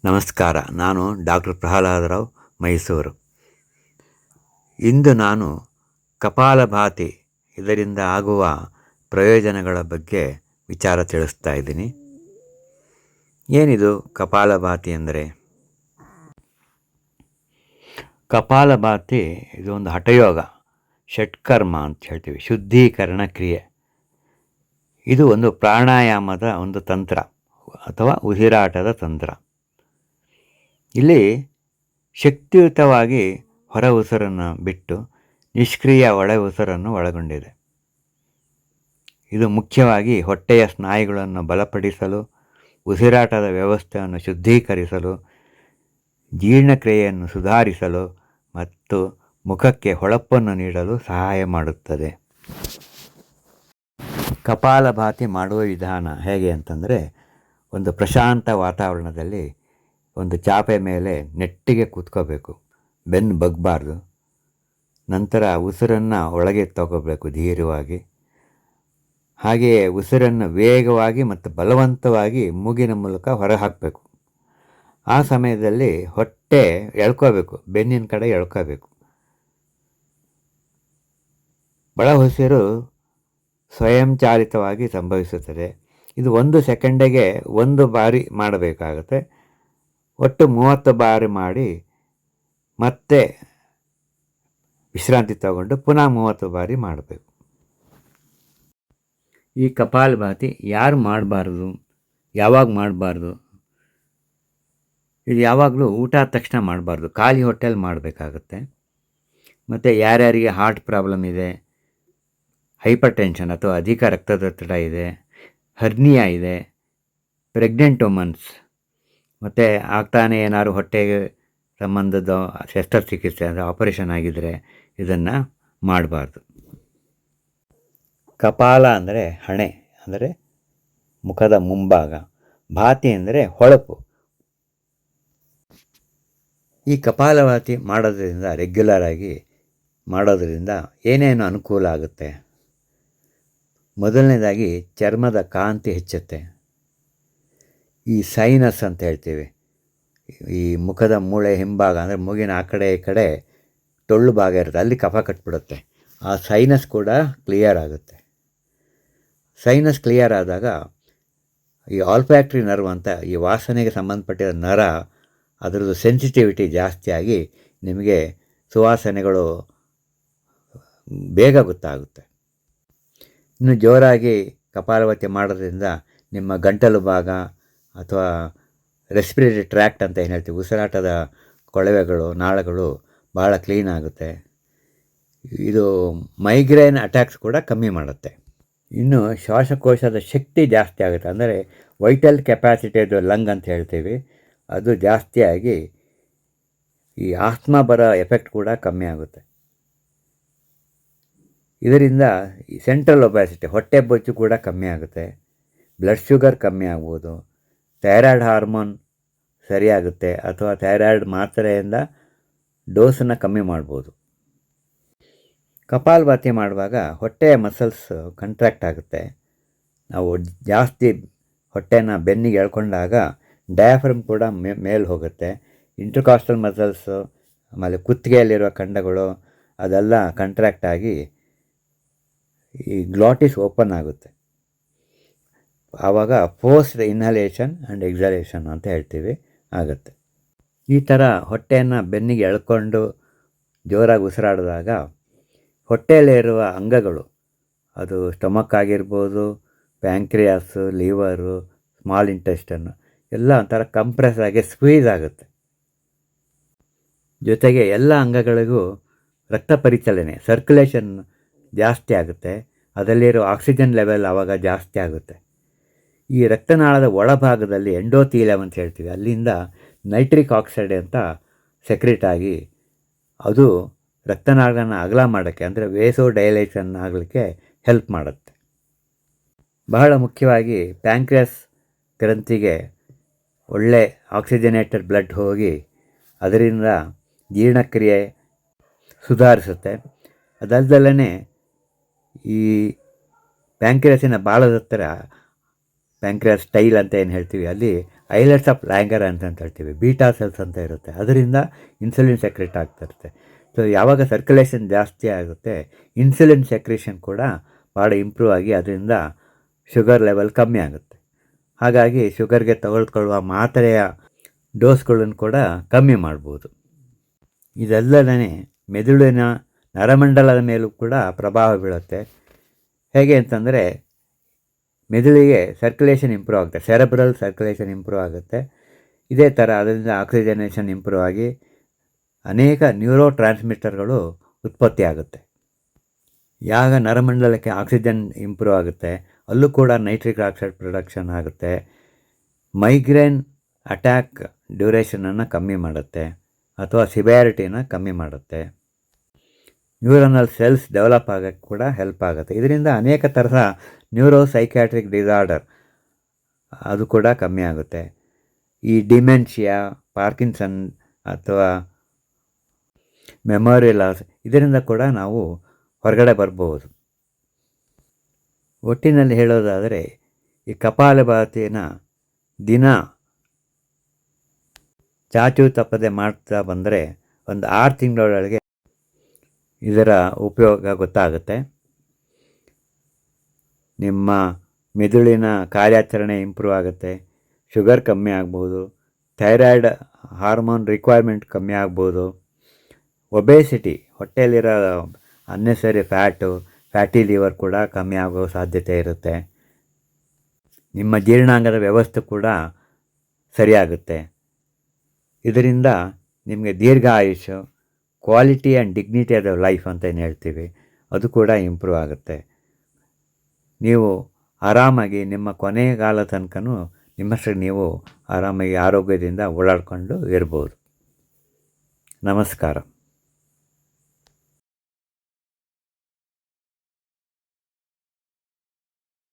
ನಮಸ್ಕಾರ. ನಾನು ಡಾಕ್ಟರ್ ಪ್ರಹ್ಲಾದರಾವ್, ಮೈಸೂರು. ಇಂದು ನಾನು ಕಪಾಲಭಾತಿ ಇದರಿಂದ ಆಗುವ ಪ್ರಯೋಜನಗಳ ಬಗ್ಗೆ ವಿಚಾರ ತಿಳಿಸ್ತಾ ಇದ್ದೀನಿ. ಏನಿದು ಕಪಾಲಭಾತಿ ಅಂದರೆ? ಕಪಾಲಭಾತಿ ಇದು ಒಂದು ಹಠಯೋಗ, ಷಟ್ಕರ್ಮ ಅಂತ ಹೇಳ್ತೀವಿ, ಶುದ್ಧೀಕರಣ ಕ್ರಿಯೆ. ಇದು ಒಂದು ಪ್ರಾಣಾಯಾಮದ ಒಂದು ತಂತ್ರ ಅಥವಾ ಉಸಿರಾಟದ ತಂತ್ರ. ಇಲ್ಲಿ ಶಕ್ತಿಯುತವಾಗಿ ಹೊರ ಉಸಿರನ್ನು ಬಿಟ್ಟು ನಿಷ್ಕ್ರಿಯ ಒಳ ಉಸಿರನ್ನು ಒಳಗೊಂಡಿದೆ. ಇದು ಮುಖ್ಯವಾಗಿ ಹೊಟ್ಟೆಯ ಸ್ನಾಯುಗಳನ್ನು ಬಲಪಡಿಸಲು, ಉಸಿರಾಟದ ವ್ಯವಸ್ಥೆಯನ್ನು ಶುದ್ಧೀಕರಿಸಲು, ಜೀರ್ಣಕ್ರಿಯೆಯನ್ನು ಸುಧಾರಿಸಲು ಮತ್ತು ಮುಖಕ್ಕೆ ಹೊಳಪನ್ನು ನೀಡಲು ಸಹಾಯ ಮಾಡುತ್ತದೆ. ಕಪಾಲಭಾತಿ ಮಾಡುವ ವಿಧಾನ ಹೇಗೆ ಅಂತಂದರೆ, ಒಂದು ಪ್ರಶಾಂತ ವಾತಾವರಣದಲ್ಲಿ ಒಂದು ಚಾಪೆ ಮೇಲೆ ನೆಟ್ಟಿಗೆ ಕೂತ್ಕೋಬೇಕು, ಬೆನ್ನು ಬಗ್ಗಬಾರ್ದು. ನಂತರ ಉಸಿರನ್ನು ಒಳಗೆ ತಗೋಬೇಕು ಧೀರವಾಗಿ. ಹಾಗೆಯೇ ಉಸಿರನ್ನು ವೇಗವಾಗಿ ಮತ್ತು ಬಲವಂತವಾಗಿ ಮೂಗಿನ ಮೂಲಕ ಹೊರಹಾಕಬೇಕು. ಆ ಸಮಯದಲ್ಲಿ ಹೊಟ್ಟೆ ಎಳ್ಕೋಬೇಕು, ಬೆನ್ನಿನ ಕಡೆ ಎಳ್ಕೋಬೇಕು. ಒಳ ಉಸಿರು ಸ್ವಯಂಚಾಲಿತವಾಗಿ ಸಂಭವಿಸುತ್ತದೆ. ಇದು 1 ಸೆಕೆಂಡಿಗೆ 1 ಬಾರಿ ಮಾಡಬೇಕಾಗುತ್ತೆ. ಒಟ್ಟು 30 ಬಾರಿ ಮಾಡಿ ಮತ್ತೆ ವಿಶ್ರಾಂತಿ ತಗೊಂಡು ಪುನಃ 30 ಬಾರಿ ಮಾಡಬೇಕು. ಈ ಕಪಾಲಭಾತಿ ಯಾರು ಮಾಡಬಾರ್ದು, ಯಾವಾಗ ಮಾಡಬಾರ್ದು? ಇದು ಯಾವಾಗಲೂ ಊಟ ಆದ ತಕ್ಷಣ ಮಾಡಬಾರ್ದು, ಖಾಲಿ ಹೊಟ್ಟೆಯಲ್ಲಿ ಮಾಡಬೇಕಾಗತ್ತೆ. ಮತ್ತು ಯಾರ್ಯಾರಿಗೆ ಹಾರ್ಟ್ ಪ್ರಾಬ್ಲಮ್ ಇದೆ, ಹೈಪರ್ ಟೆನ್ಷನ್ ಅಥವಾ ಅಧಿಕ ರಕ್ತದೊತ್ತಡ ಇದೆ, ಹರ್ನಿಯಾ ಇದೆ, ಪ್ರೆಗ್ನೆಂಟ್ ವುಮನ್ಸ್, ಮತ್ತು ಆಗ್ತಾನೆ ಏನಾದ್ರು ಹೊಟ್ಟೆಗೆ ಸಂಬಂಧದ ಶಸ್ತ್ರಚಿಕಿತ್ಸೆ ಅಂದರೆ ಆಪರೇಷನ್ ಆಗಿದ್ದರೆ ಇದನ್ನು ಮಾಡಬಾರ್ದು. ಕಪಾಲ ಅಂದರೆ ಹಣೆ, ಅಂದರೆ ಮುಖದ ಮುಂಭಾಗ. ಭಾತಿ ಅಂದರೆ ಹೊಳಪು. ಈ ಕಪಾಲಭಾತಿ ಮಾಡೋದ್ರಿಂದ, ರೆಗ್ಯುಲರ್ ಆಗಿ ಮಾಡೋದ್ರಿಂದ ಏನೇನು ಅನುಕೂಲ ಆಗುತ್ತೆ? ಮೊದಲನೇದಾಗಿ ಚರ್ಮದ ಕಾಂತಿ ಹೆಚ್ಚುತ್ತೆ. ಈ ಸೈನಸ್ ಅಂತ ಹೇಳ್ತೀವಿ, ಈ ಮುಖದ ಮೂಳೆ ಹಿಂಭಾಗ ಅಂದರೆ ಮೂಗಿನ ಆ ಕಡೆ ಈ ಕಡೆ ಟೊಳ್ಳು ಭಾಗ ಇರುತ್ತೆ, ಅಲ್ಲಿ ಕಫ ಕಟ್ಬಿಡುತ್ತೆ. ಆ ಸೈನಸ್ ಕೂಡ ಕ್ಲಿಯರ್ ಆಗುತ್ತೆ. ಸೈನಸ್ ಕ್ಲಿಯರ್ ಆದಾಗ ಈ ಆಲ್ಫ್ಯಾಕ್ಟ್ರಿ ನರ್ವ್ ಅಂತ ಈ ವಾಸನೆಗೆ ಸಂಬಂಧಪಟ್ಟಿದ ನರ, ಅದರದ್ದು ಸೆನ್ಸಿಟಿವಿಟಿ ಜಾಸ್ತಿ ಆಗಿ ನಿಮಗೆ ಸುವಾಸನೆಗಳು ಬೇಗ ಗೊತ್ತಾಗುತ್ತೆ. ಇನ್ನು ಜೋರಾಗಿ ಕಪಾಲಭಾತಿ ಮಾಡೋದ್ರಿಂದ ನಿಮ್ಮ ಗಂಟಲು ಭಾಗ ಅಥವಾ ರೆಸ್ಪಿರೇಟರಿ ಟ್ರ್ಯಾಕ್ಟ್ ಅಂತ ಏನು ಹೇಳ್ತೀವಿ, ಉಸಿರಾಟದ ಕೊಳವೆಗಳು, ನಾಳಗಳು ಭಾಳ ಕ್ಲೀನ್ ಆಗುತ್ತೆ. ಇದು ಮೈಗ್ರೇನ್ ಅಟ್ಯಾಕ್ಸ್ ಕೂಡ ಕಮ್ಮಿ ಮಾಡುತ್ತೆ. ಇನ್ನು ಶ್ವಾಸಕೋಶದ ಶಕ್ತಿ ಜಾಸ್ತಿ ಆಗುತ್ತೆ, ಅಂದರೆ ವೈಟಲ್ ಕೆಪಾಸಿಟಿ, ಅದು ಲಂಗ್ ಅಂತ ಹೇಳ್ತೀವಿ, ಅದು ಜಾಸ್ತಿಯಾಗಿ ಈ ಆಸ್ಮಾ ಬರೋ ಎಫೆಕ್ಟ್ ಕೂಡ ಕಮ್ಮಿ ಆಗುತ್ತೆ. ಇದರಿಂದ ಈ ಸೆಂಟ್ರಲ್ ಒಬೆಸಿಟಿ, ಹೊಟ್ಟೆ ಬೊಜ್ಜು ಕೂಡ ಕಮ್ಮಿ ಆಗುತ್ತೆ. ಬ್ಲಡ್ ಶುಗರ್ ಕಮ್ಮಿ ಆಗ್ಬೋದು. ಥೈರಾಯ್ಡ್ ಹಾರ್ಮೋನ್ ಸರಿಯಾಗುತ್ತೆ, ಅಥವಾ ಥೈರಾಯ್ಡ್ ಮಾತ್ರೆಯಿಂದ ಡೋಸನ್ನು ಕಮ್ಮಿ ಮಾಡ್ಬೋದು. ಕಪಾಲಭಾತಿ ಮಾಡುವಾಗ ಹೊಟ್ಟೆಯ ಮಸಲ್ಸ್ ಕಂಟ್ರ್ಯಾಕ್ಟ್ ಆಗುತ್ತೆ. ನಾವು ಜಾಸ್ತಿ ಹೊಟ್ಟೆನ ಬೆನ್ನಿಗೆ ಎಳ್ಕೊಂಡಾಗ ಡಯಾಫ್ರಮ್ ಕೂಡ ಮೇಲೆ ಹೋಗುತ್ತೆ. ಇಂಟರ್ಕಾಸ್ಟಲ್ ಮಸಲ್ಸು, ಆಮೇಲೆ ಕುತ್ತಿಗೆಯಲ್ಲಿರುವ ಖಂಡಗಳು ಅದೆಲ್ಲ ಕಂಟ್ರ್ಯಾಕ್ಟ್ ಆಗಿ ಈ ಗ್ಲಾಟಿಸ್ ಓಪನ್ ಆಗುತ್ತೆ. ಆವಾಗ ಫೋರ್ಸ್ಡ್ ಇನ್ಹಲೇಷನ್ ಆ್ಯಂಡ್ ಎಕ್ಸಲೇಷನ್ ಅಂತ ಹೇಳ್ತೀವಿ, ಆಗುತ್ತೆ. ಈ ಥರ ಹೊಟ್ಟೆಯನ್ನು ಬೆನ್ನಿಗೆ ಎಳ್ಕೊಂಡು ಜೋರಾಗಿ ಉಸಿರಾಡಿದಾಗ ಹೊಟ್ಟೆಯಲ್ಲಿರುವ ಅಂಗಗಳು, ಅದು ಸ್ಟಮಕ್ ಆಗಿರ್ಬೋದು, ಪ್ಯಾಂಕ್ರಿಯಾಸು, ಲಿವರು, ಸ್ಮಾಲ್ ಇಂಟೆಸ್ಟನ್ನು ಎಲ್ಲ ಒಂಥರ ಕಂಪ್ರೆಸ್ ಆಗಿ ಸ್ಕ್ವೀಸ್ ಆಗುತ್ತೆ. ಜೊತೆಗೆ ಎಲ್ಲ ಅಂಗಗಳಿಗೂ ರಕ್ತ ಪರಿಚಲನೆ, ಸರ್ಕ್ಯುಲೇಷನ್ ಜಾಸ್ತಿ ಆಗುತ್ತೆ. ಅದರಲ್ಲಿರೋ ಆಕ್ಸಿಜನ್ ಲೆವೆಲ್ ಆವಾಗ ಜಾಸ್ತಿ ಆಗುತ್ತೆ. ಈ ರಕ್ತನಾಳದ ಒಳಭಾಗದಲ್ಲಿ ಎಂಡೋಥೀಲಿಯಂ ಅಂತ ಹೇಳ್ತೀವಿ, ಅಲ್ಲಿಂದ ನೈಟ್ರಿಕ್ ಆಕ್ಸೈಡ್ ಅಂತ ಸೆಕ್ರೆಟ್ ಆಗಿ ಅದು ರಕ್ತನಾಳಗಳನ್ನು ಅಗಲ ಮಾಡೋಕ್ಕೆ, ಅಂದರೆ ವೇಸೋ ಡೈಲೇಷನ್ ಆಗಲಿಕ್ಕೆ ಹೆಲ್ಪ್ ಮಾಡುತ್ತೆ. ಬಹಳ ಮುಖ್ಯವಾಗಿ ಪ್ಯಾಂಕ್ರಿಯಾಸ್ ಗ್ರಂಥಿಗೆ ಒಳ್ಳೆ ಆಕ್ಸಿಜನೇಟೆಡ್ ಬ್ಲಡ್ ಹೋಗಿ ಅದರಿಂದ ಜೀರ್ಣಕ್ರಿಯೆ ಸುಧಾರಿಸುತ್ತೆ. ಅದಲ್ಲದಲ್ಲೇ ಈ ಪ್ಯಾಂಕ್ರಿಯಾಸಿನ ಬಾಲದ ಹತ್ತಿರ, ಪ್ಯಾಂಕ್ರಿಯಾಸ್ ಟೈಲ್ ಅಂತ ಏನು ಹೇಳ್ತೀವಿ, ಅಲ್ಲಿ ಐಲೆಟ್ಸ್ ಆಫ್ ಲ್ಯಾಂಗರ್ ಅಂತ ಹೇಳ್ತೀವಿ, ಬೀಟಾ ಸೆಲ್ಸ್ ಅಂತ ಇರುತ್ತೆ, ಅದರಿಂದ ಇನ್ಸುಲಿನ್ ಸೆಕ್ರೆಟ್ ಆಗ್ತಿರುತ್ತೆ. ಸೊ ಯಾವಾಗ ಸರ್ಕ್ಯುಲೇಷನ್ ಜಾಸ್ತಿ ಆಗುತ್ತೆ ಇನ್ಸುಲಿನ್ ಸೆಕ್ರೇಷನ್ ಕೂಡ ಭಾಳ ಇಂಪ್ರೂವ್ ಆಗಿ ಅದರಿಂದ ಶುಗರ್ ಲೆವೆಲ್ ಕಮ್ಮಿ ಆಗುತ್ತೆ. ಹಾಗಾಗಿ ಶುಗರ್ಗೆ ತಗೊಳ್ಕೊಳ್ಳುವ ಮಾತ್ರೆಯ ಡೋಸ್ಗಳನ್ನು ಕೂಡ ಕಮ್ಮಿ ಮಾಡ್ಬೋದು. ಇದಲ್ಲದೇ ಮೆದುಳಿನ ನರಮಂಡಲದ ಮೇಲೂ ಕೂಡ ಪ್ರಭಾವ ಬೀಳುತ್ತೆ. ಹೇಗೆ ಅಂತಂದರೆ ಮೆದುಳಿಗೆ ಸರ್ಕ್ಯುಲೇಷನ್ ಇಂಪ್ರೂವ್ ಆಗುತ್ತೆ, ಸೆರೆಬ್ರಲ್ ಸರ್ಕ್ಯುಲೇಷನ್ ಇಂಪ್ರೂವ್ ಆಗುತ್ತೆ. ಇದೇ ಥರ ಅದರಿಂದ ಆಕ್ಸಿಜನೇಷನ್ ಇಂಪ್ರೂವ್ ಆಗಿ ಅನೇಕ ನ್ಯೂರೋ ಟ್ರಾನ್ಸ್ಮಿಟರ್ಗಳು ಉತ್ಪತ್ತಿ ಆಗುತ್ತೆ. ಯಾವಾಗ ನರಮಂಡಲಕ್ಕೆ ಆಕ್ಸಿಜನ್ ಇಂಪ್ರೂವ್ ಆಗುತ್ತೆ ಅಲ್ಲೂ ಕೂಡ ನೈಟ್ರಿಕ್ ಆಕ್ಸೈಡ್ ಪ್ರೊಡಕ್ಷನ್ ಆಗುತ್ತೆ. ಮೈಗ್ರೇನ್ ಅಟ್ಯಾಕ್ ಡ್ಯೂರೇಷನನ್ನು ಕಮ್ಮಿ ಮಾಡುತ್ತೆ ಅಥವಾ ಸಿವಿಯಾರಿಟಿನ ಕಮ್ಮಿ ಮಾಡುತ್ತೆ. ನ್ಯೂರನಲ್ ಸೆಲ್ಸ್ ಡೆವಲಪ್ ಆಗೋಕ್ಕೆ ಕೂಡ ಹೆಲ್ಪ್ ಆಗುತ್ತೆ. ಇದರಿಂದ ಅನೇಕ ಥರದ ನ್ಯೂರೋ ಸೈಕ್ಯಾಟ್ರಿಕ್ ಡಿಸಾರ್ಡರ್ ಅದು ಕೂಡ ಕಮ್ಮಿ ಆಗುತ್ತೆ. ಈ ಡಿಮೆನ್ಷಿಯಾ, ಪಾರ್ಕಿನ್ಸನ್ ಅಥವಾ ಮೆಮೊರಿ ಲಾಸ್ ಇದರಿಂದ ಕೂಡ ನಾವು ಹೊರಗಡೆ ಬರ್ಬೋದು. ಒಟ್ಟಿನಲ್ಲಿ ಹೇಳೋದಾದರೆ ಈ ಕಪಾಲಭಾತಿನ ದಿನ ಚಾಚು ತಪ್ಪದೆ ಮಾಡ್ತಾ ಬಂದರೆ ಒಂದು 6 ತಿಂಗಳೊಳಗೆ ಇದರ ಉಪಯೋಗ ಗೊತ್ತಾಗುತ್ತೆ. ನಿಮ್ಮ ಮೆದುಳಿನ ಕಾರ್ಯಾಚರಣೆ ಇಂಪ್ರೂವ್ ಆಗುತ್ತೆ, ಶುಗರ್ ಕಮ್ಮಿ ಆಗ್ಬೋದು, ಥೈರಾಯ್ಡ್ ಹಾರ್ಮೋನ್ ರಿಕ್ವೈರ್ಮೆಂಟ್ ಕಮ್ಮಿ ಆಗ್ಬೋದು, ಒಬೇಸಿಟಿ ಹೊಟ್ಟೆಯಲ್ಲಿರೋ ಅನ್ನೆಸರಿ ಫ್ಯಾಟಿ ಲಿವರ್ ಕೂಡ ಕಮ್ಮಿ ಆಗೋ ಸಾಧ್ಯತೆ ಇರುತ್ತೆ. ನಿಮ್ಮ ಜೀರ್ಣಾಂಗದ ವ್ಯವಸ್ಥೆ ಕೂಡ ಸರಿಯಾಗುತ್ತೆ. ಇದರಿಂದ ನಿಮಗೆ ದೀರ್ಘ ಆಯುಷ್ಯ, quality and dignity of life ಅಂತ ಏನು ಹೇಳ್ತೀವಿ ಅದು ಕೂಡ ಇಂಪ್ರೂವ್ ಆಗುತ್ತೆ. ನೀವು ಆರಾಮಾಗಿ ನಿಮ್ಮ ಕೊನೆಗಾಲ ತನಕನೂ ನಿಮ್ಮಷ್ಟಕ್ಕೆ ನೀವು ಆರಾಮಾಗಿ ಆರೋಗ್ಯದಿಂದ ಓಡಾಡಿಕೊಂಡು ಇರ್ಬೋದು. ನಮಸ್ಕಾರ.